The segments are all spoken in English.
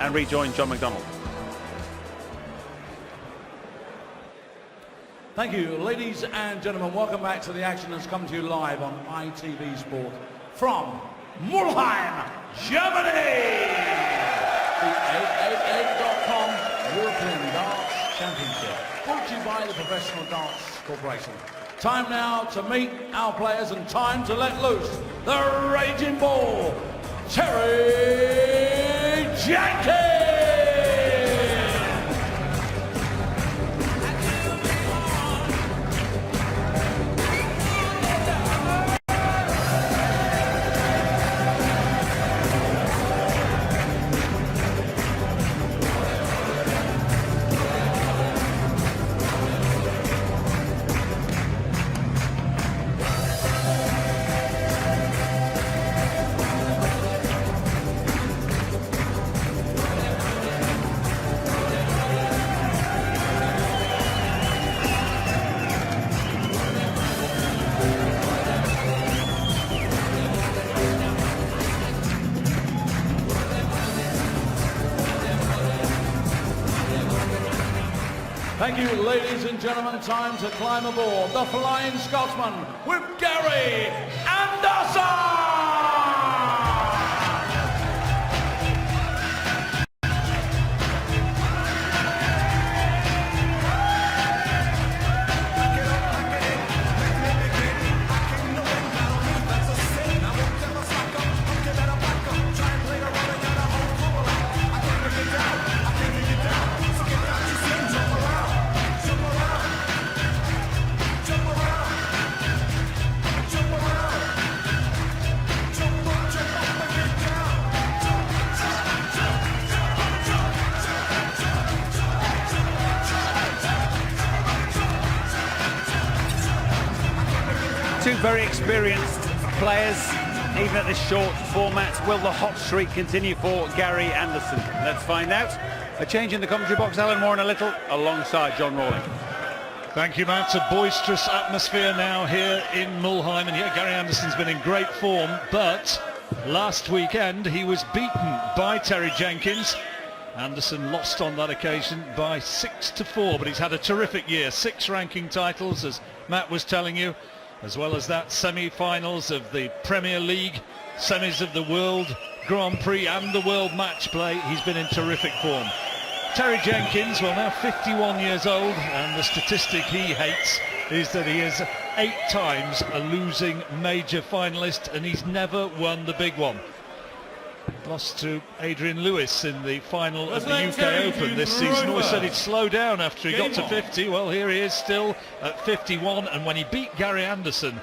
and rejoin John McDonald. Thank you, ladies and gentlemen. Welcome back to the action that's come to you live on ITV Sport from Mulheim, Germany. The 888.com European Darts Championship, brought to you by the Professional Darts Corporation. Time now to meet our players and time to let loose the raging bull, Terry Jenkins. Thank you, ladies and gentlemen. Time to climb aboard the Flying Scotsman with Gary Anderson! Two very experienced players, even at this short format. Will the hot streak continue for Gary Anderson? Let's find out. A change in the commentary box, Alan Moore in a little, alongside John Rawling. Thank you, Matt. A boisterous atmosphere now here in Mulheim, and yeah, Gary Anderson's been in great form, but last weekend he was beaten by Terry Jenkins. Anderson lost on that occasion by 6-4, but he's had a terrific year. 6 ranking titles, as Matt was telling you, as well as that semi-finals of the Premier League, semis of the World Grand Prix and the World Match Play. He's been in terrific form. Terry Jenkins, well, now 51 years old, and the statistic he hates is that he is 8 times a losing major finalist, and he's never won the big one. Lost to Adrian Lewis in the final of the UK Open this season. Always said he'd slow down after he got to 50. Well, here he is still at 51, and when he beat Gary Anderson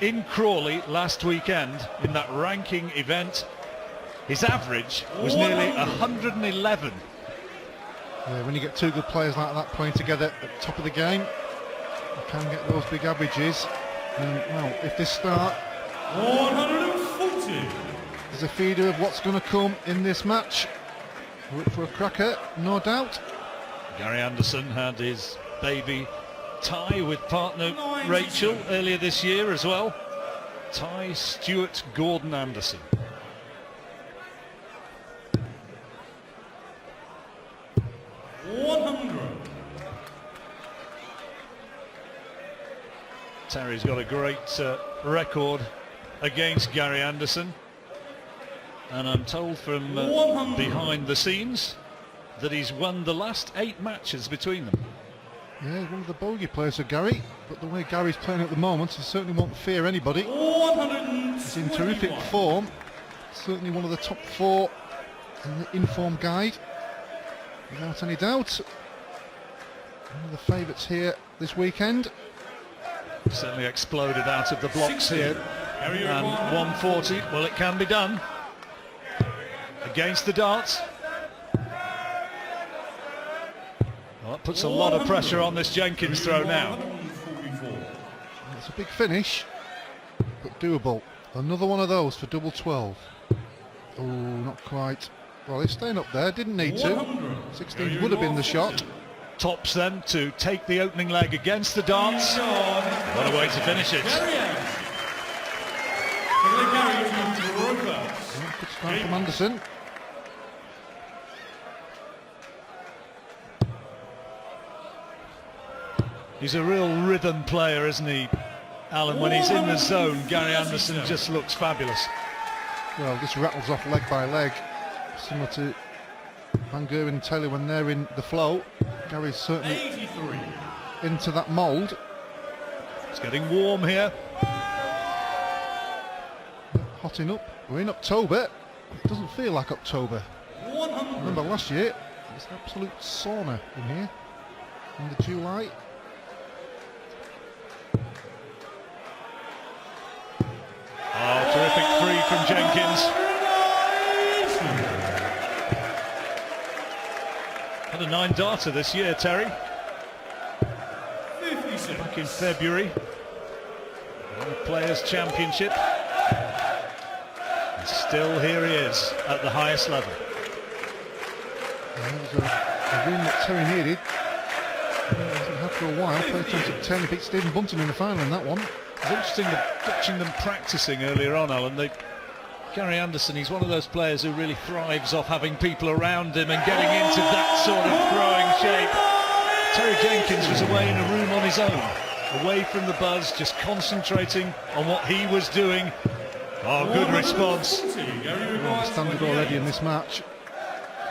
in Crawley last weekend in that ranking event, his average was nearly 111. Yeah, when you get two good players like that playing together at the top of the game, you can get those big averages. And, well, if they start 140. as a feeder of what's going to come in this match, we're up for a cracker, no doubt. Gary Anderson had his baby tie with partner Rachel earlier this year as well. Ty Stewart Gordon Anderson. Terry's got a great record against Gary Anderson, and I'm told from behind the scenes that he's won the last 8 matches between them. Yeah, he's one of the bogey players for Gary, but the way Gary's playing at the moment, he certainly won't fear anybody. He's in terrific form, certainly one of the top 4 in the inform guide, without any doubt. One of the favourites here this weekend. Certainly exploded out of the blocks here, and 140, well, it can be done against the darts. Well, that puts a lot of pressure on this Jenkins throw now. It's a big finish, but doable. Another one of those for double 12. Oh, not quite. Well, he's staying up there, didn't need to. 16 would have been the shot. Tops then to take the opening leg against the darts. What a way to finish it. Good start from Anderson. He's a real rhythm player, isn't he, Alan? When he's in the zone, Gary Anderson just looks fabulous. Well, this rattles off leg by leg, similar to Van Gerwen and Taylor when they're in the flow. Gary's certainly 83. into that mould. It's getting warm here. Hotting up. We're in October. It doesn't feel like October. 100. Remember last year, it's an absolute sauna in here. In the July. Oh, terrific three from Jenkins. Had a 9-darter this year, Terry. 56. Back in February. In the Players' Championship. And still here he is at the highest level. That was a win that Terry needed. He hasn't had for a while. First time to 10, he beat Stephen Bunton in the final in that one. It's interesting watching them practicing earlier on, Alan. Gary Anderson, he's one of those players who really thrives off having people around him and getting into that sort of throwing shape. Terry Jenkins was away in a room on his own, away from the buzz, just concentrating on what he was doing. Oh, good response. Standard already in this match.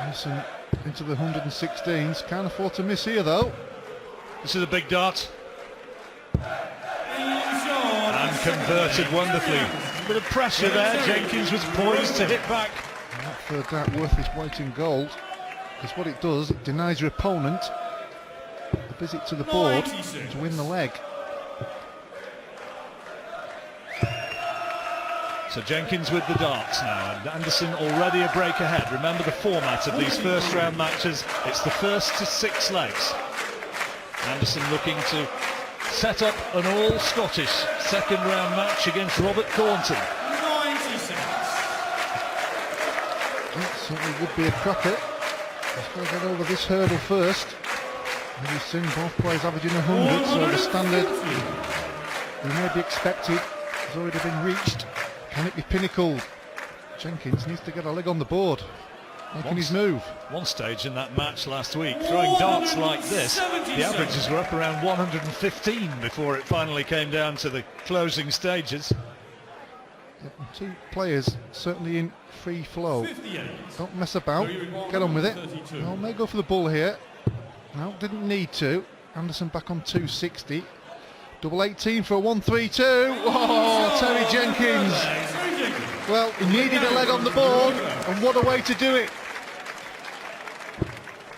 Anderson into the 116s. Can't afford to miss here though. This is a big dart. And converted wonderfully. A bit of pressure there. Jenkins was poised to hit back. And that third dart worth its weight in gold. Because what it does, it denies your opponent a visit to the board to win the leg. So Jenkins with the darts now, and Anderson already a break ahead. Remember the format of these first round matches, it's the first to 6 legs. Anderson looking to set up an all-Scottish second round match against Robert Thornton. 96. That certainly would be a cracker. He's got to get over this hurdle first. And we've seen both players averaging 100, so the standard we may be expected has already been reached. Can it be pinnacled? Jenkins needs to get a leg on the board, making his move. One stage in that match last week, throwing darts like this, the averages were up around 115 before it finally came down to the closing stages. Yep, and 2 players certainly in free flow. 58. Don't mess about, get on with it. No, may go for the bull here. No, didn't need to. Anderson back on 260. Double 18 for a 132. Oh, Terry Jenkins. Well, he needed a leg on the board, and what a way to do it.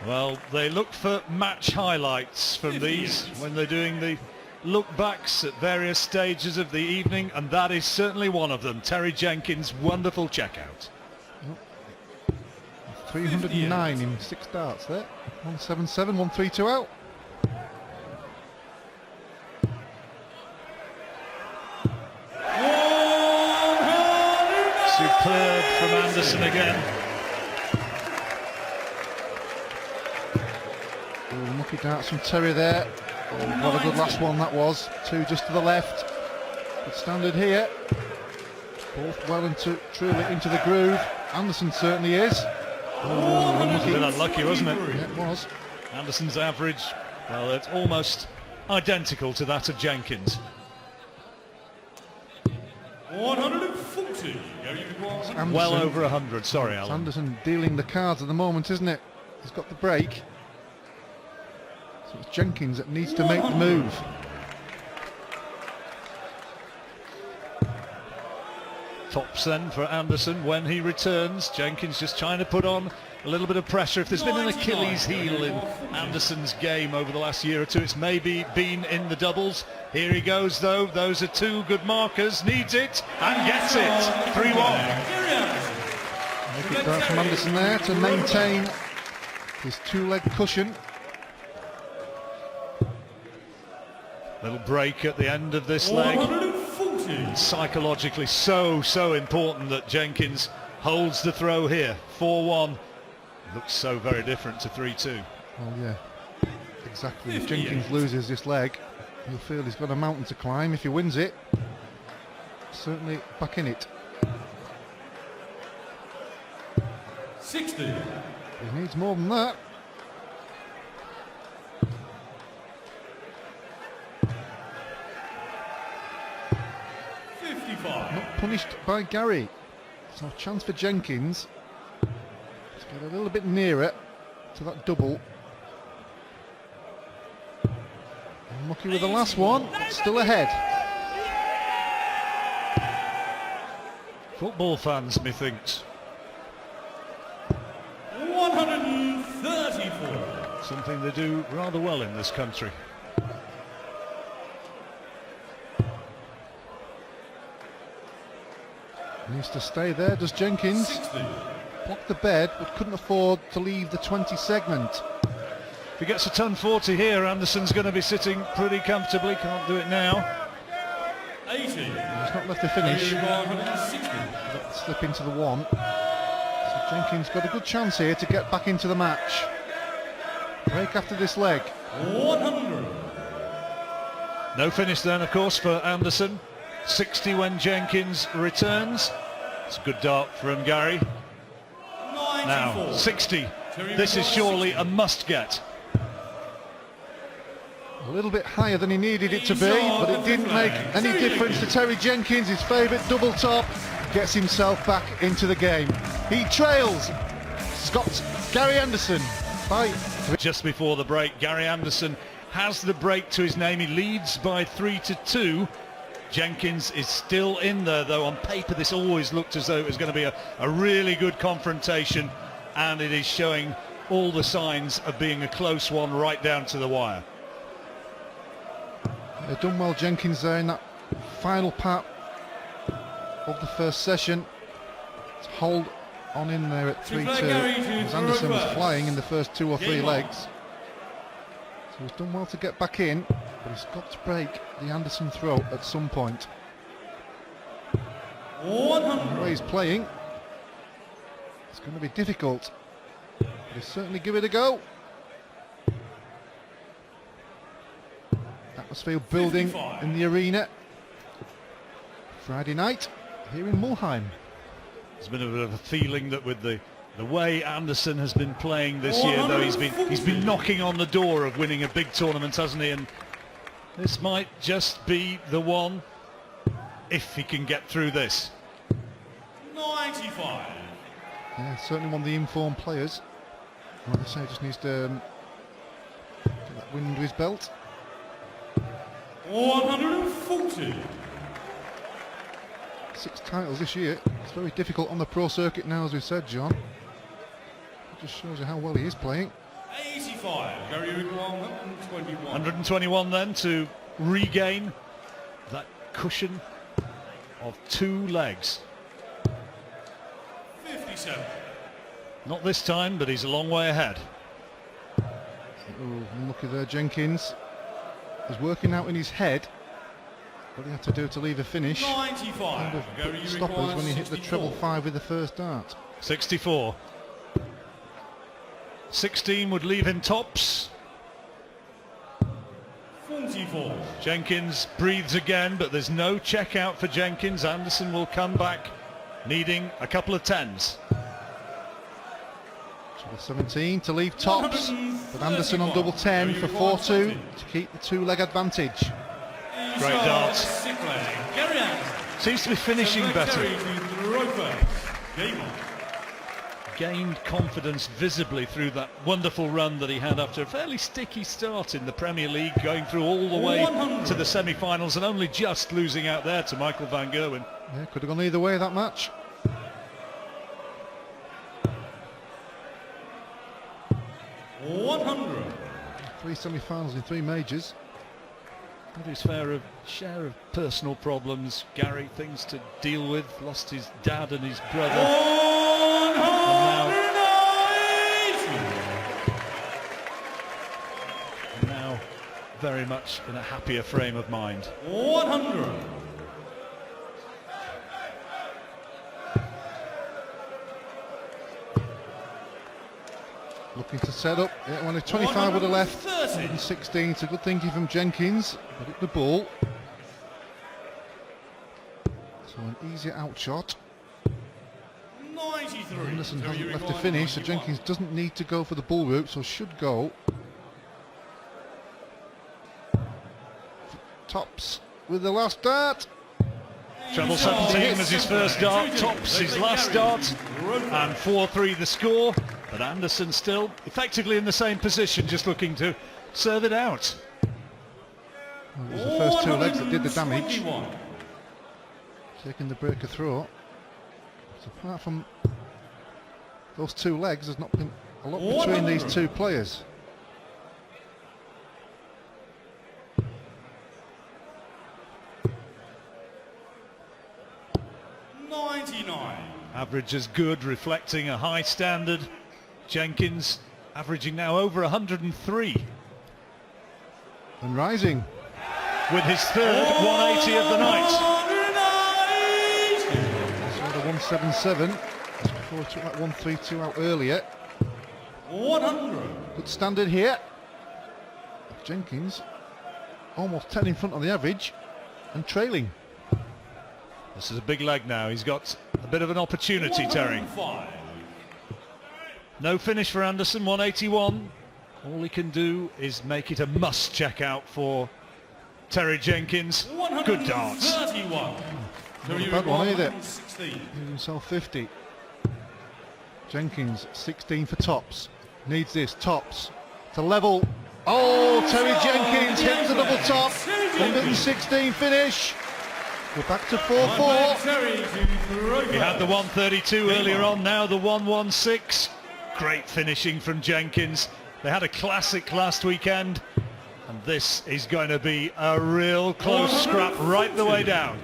Well, they look for match highlights from these when they're doing the look-backs at various stages of the evening, and that is certainly one of them. Terry Jenkins' wonderful checkout. 309 in 6 darts there. 177, 132 out. Superb from Anderson again. Lucky darts from Terry there. Oh, what a good last one that was. 2 just to the left. Good standard here. Both well into, truly into the groove. Anderson certainly is. Oh, A bit unlucky, wasn't it? yeah, it was. Anderson's average, well, it's almost identical to that of Jenkins. 140. Anderson, Well over 100, sorry, it's Alan. Anderson dealing the cards at the moment, isn't it? He's got the break. So it's Jenkins that needs to make the move. Tops then for Anderson when he returns. Jenkins just trying to put on a little bit of pressure. If there's been an Achilles heel in Anderson's game over the last year or two, it's maybe been in the doubles. Here he goes though. Those are 2 good markers. Needs it and gets it. 3-1. Good dart from Anderson there to maintain his 2-leg cushion. Little break at the end of this leg. Psychologically so important that Jenkins holds the throw here. 4-1. Looks so very different to 3-2. Well, yeah, exactly. If Jenkins loses this leg, he'll feel he's got a mountain to climb. If he wins it, certainly back in it. 60. He needs more than that. punished by Gary. So a chance for Jenkins to get a little bit nearer to that double. Unlucky with the last one, but still ahead. Football fans, methinks. 134. Something they do rather well in this country. Needs to stay there, does Jenkins. 60. Blocked the bed, but couldn't afford to leave the 20 segment. If he gets a ton 40 here, Anderson's going to be sitting pretty comfortably. Can't do it now. 80. He's not left to finish. 160. That slip into the one. So Jenkins got a good chance here to get back into the match. Break after this leg. 100. No finish then, of course, for Anderson. 60 when Jenkins returns. It's a good dart from Gary. 94. Now, 60. This is surely a must-get. A little bit higher than he needed it to be, but it didn't make any difference to Terry Jenkins. His favourite double top gets himself back into the game. He trails Gary Anderson by... Just before the break, Gary Anderson has the break to his name. He leads by 3-2. Jenkins is still in there, though. On paper, this always looked as though it was going to be a really good confrontation, and it is showing all the signs of being a close one right down to the wire. They've done well, Jenkins, there in that final part of the first session to hold on in there at 3-2, as Anderson was flying in the first 2 or 3 legs. So he's done well to get back in, but he's got to break the Anderson throw at some point. The way he's playing, it's going to be difficult, but he'll certainly give it a go. Atmosphere building 55. in the arena. Friday night here in Mulheim. There's been a bit of a feeling that with the way Anderson has been playing this year, though, he's been knocking on the door of winning a big tournament, hasn't he? And this might just be the one if he can get through this. 95. Yeah, certainly one of the informed players. Like I say, just needs to get that win under his belt. 140. 6 titles this year. It's very difficult on the pro circuit now, as we said, John. It just shows you how well he is playing. 85. Gary 121. 121 then to regain that cushion of 2 legs. 57. Not this time, but he's a long way ahead. Oh, unlucky there, Jenkins. He's working out in his head what he had to do to leave a finish. 95. Kind of Gary put stoppers when he hit the 64. treble 5 with the first dart. 64. 16 would leave him tops. 44. Jenkins breathes again, but there's no check out for Jenkins. Anderson will come back needing a couple of 10s. Treble 17 to leave tops, but Anderson on double 10 for 4-2 to keep the 2-leg advantage. Great darts. Gary Anderson. Seems to be finishing better. Game on. Gained confidence visibly through that wonderful run that he had after a fairly sticky start in the Premier League, going through all the way to the semi-finals and only just losing out there to Michael van Gerwen. Yeah, could have gone either way that match. 100. 3 semi-finals in 3 majors. Had his share of personal problems, Gary, things to deal with. Lost his dad and his brother. And now very much in a happier frame of mind. 100. Looking to set up. Yeah, when 25 would have left. 116. It's a good thinking from Jenkins. But hit the ball. So an easier outshot. 93. Anderson hasn't left to finish, so Jenkins doesn't need to go for the ball route, so should go. Tops with the last dart. Treble 17 was his first dart, tops his last dart, and 4-3 the score. But Anderson still effectively in the same position, just looking to serve it out. Well, it was the first two legs that did the damage. Taking the breaker throw. So apart from those two legs, there's not been a lot between these two players. Average is good, reflecting a high standard. Jenkins averaging now over 103. And rising. With his third 180 of the night. So the 177. Just before he took that 132 out earlier. 100. Good standard here. Jenkins almost 10 in front on the average and trailing. This is a big leg now. He's got a bit of an opportunity, Terry. No finish for Anderson, 181. All he can do is make it a must check out for Terry Jenkins. Good darts. Not a bad one either. Giving himself 50. Jenkins 16 for tops. Needs this, tops to level. Oh, Terry Jenkins hits the double top. 116 finish. We're back to 4-4. He had the 132 earlier on, now the 116. Great finishing from Jenkins. They had a classic last weekend, and this is going to be a real close scrap right the way down.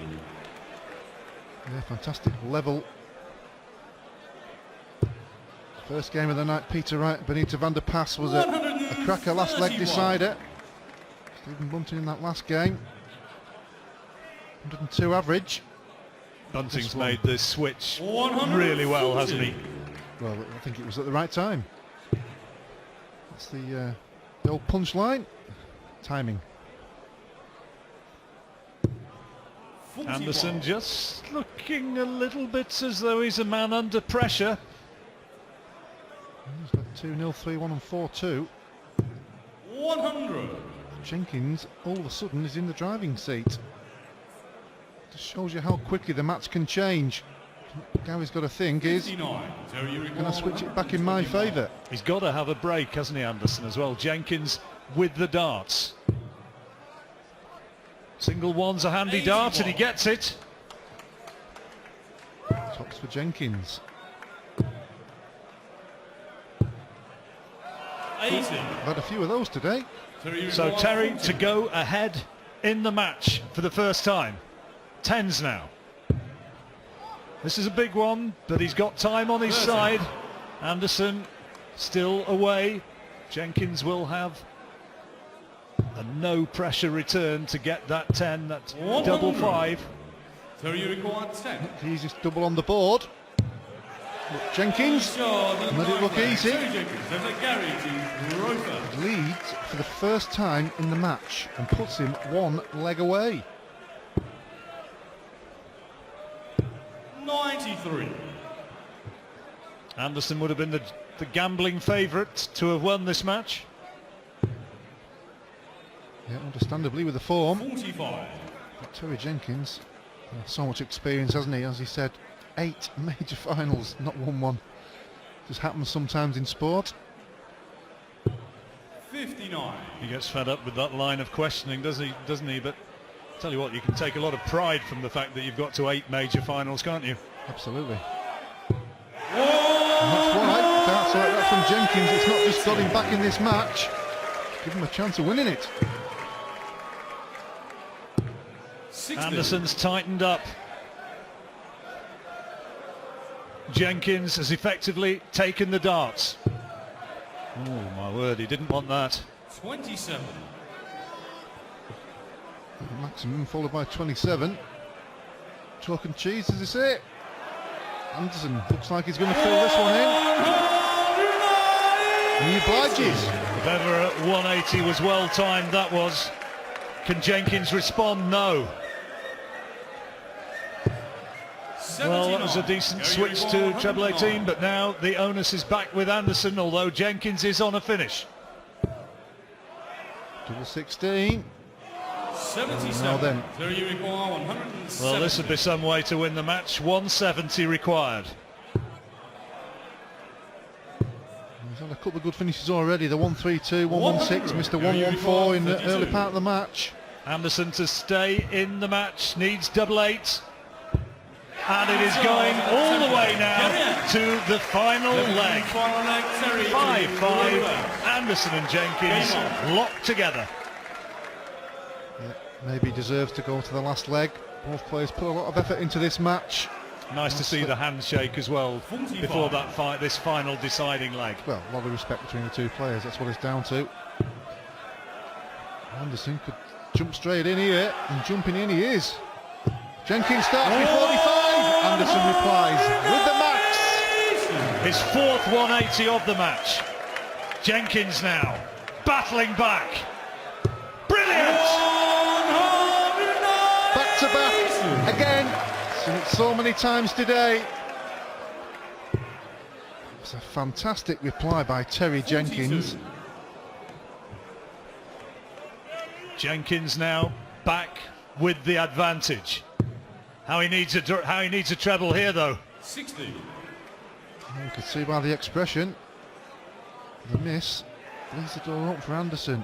Yeah, fantastic level. First game of the night, Peter Wright, Benito van der Pas was a cracker last leg decider. Stephen Bunting in that last game. 102 average. Bunting's made this switch really well, hasn't he? Well, I think it was at the right time. That's the old punchline. Timing. Anderson just looking a little bit as though he's a man under pressure. He's got 2-0, 3-1 and 4-2. 100. Jenkins all of a sudden is in the driving seat. Just shows you how quickly the match can change. Gary's got to think is, can I switch it back in my favour? He's got to have a break, hasn't he, Anderson, as well? Jenkins with the darts. Single one's a handy dart and he gets it. Tops for Jenkins. 80. I've had a few of those today. So Terry to go ahead in the match for the first time. 10s now. This is a big one, but he's got time on his side. Anderson still away. Jenkins will have a no pressure return to get that 10, that double 5. So you require 10. He's just double on the board. Look, Jenkins made it look easy. Leads for the first time in the match and puts him one leg away. 93. Anderson would have been the gambling favourite to have won this match. Yeah, understandably with the form. 45. But Terry Jenkins, so much experience, hasn't he? As he said, 8 major finals, not won one. Just happens sometimes in sport. 59. He gets fed up with that line of questioning, doesn't he? But tell you what, you can take a lot of pride from the fact that you've got to 8 major finals, can't you? Absolutely. And that's why darts like that from Jenkins, it's not just got him back in this match, give him a chance of winning it. 60. Anderson's tightened up. Jenkins has effectively taken the darts. Oh my word, he didn't want that. 27. Maximum followed by 27. Chalk and cheese, as they say. Anderson looks like he's going to fill this one in. And he obliges. If ever at 180 was well timed, that was. Can Jenkins respond? No. Well, that was a decent switch to treble 18, but now the onus is back with Anderson, although Jenkins is on a finish. Double 16. Now then, You require 170. Well, this would be some way to win the match. 170 required. he's had a couple of good finishes already. The 1-3-2, 1-1-6, missed a 1-1-4 in the early part of the match. Anderson to stay in the match, needs double 8. And it is going all the way now to the final leg. 5-5, Anderson and Jenkins locked together. Yeah, maybe deserves to go to the last leg. Both players put a lot of effort into this match. Nice to see the handshake as well before that fight, this final deciding leg. Well, a lot of respect between the two players, that's what it's down to. Anderson could jump straight in here, and jumping in he is. Jenkins starts with 45, Anderson replies with the max. His fourth 180 of the match. Jenkins now battling back. Brilliant! Back to back again. Seen it so many times today. It's a fantastic reply by Terry Jenkins. Jenkins now back with the advantage. How he needs a treble here though. 60. You can see by the expression, the miss leaves the door up for Anderson.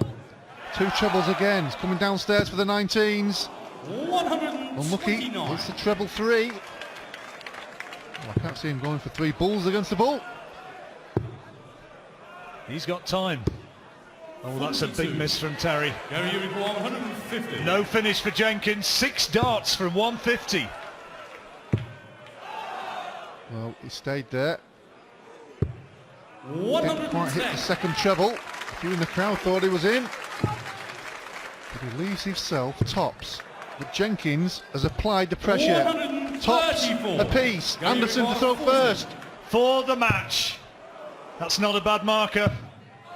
2 trebles again. He's coming downstairs for the 19s. 129. Unlucky. It's the treble 3. Well, I can't see him going for 3 bulls against the bull. He's got time. Oh, that's a big miss from Terry. Gary, you require 150. No finish for Jenkins. 6 darts from 150. Well, he stayed there. 110. Didn't quite hit the second treble. A few in the crowd thought he was in. But he leaves himself tops. But Jenkins has applied the pressure. Tops apiece. Anderson to throw first. For the match. That's not a bad marker.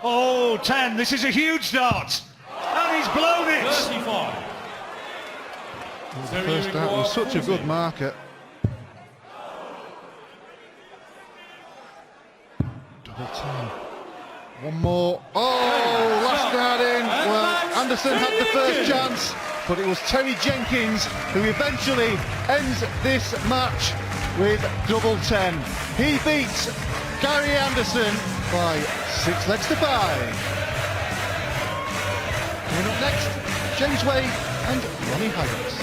Oh, 10. This is a huge dart. And he's blown it. 35. Well, the first dart was such a good marker. Double 10. One more. Oh, last dart in. Well, Anderson had the first chance, but it was Terry Jenkins who eventually ends this match with double 10. He beats Gary Anderson by 6 legs to 5. Coming up next, James Wade and Ronnie Hayes.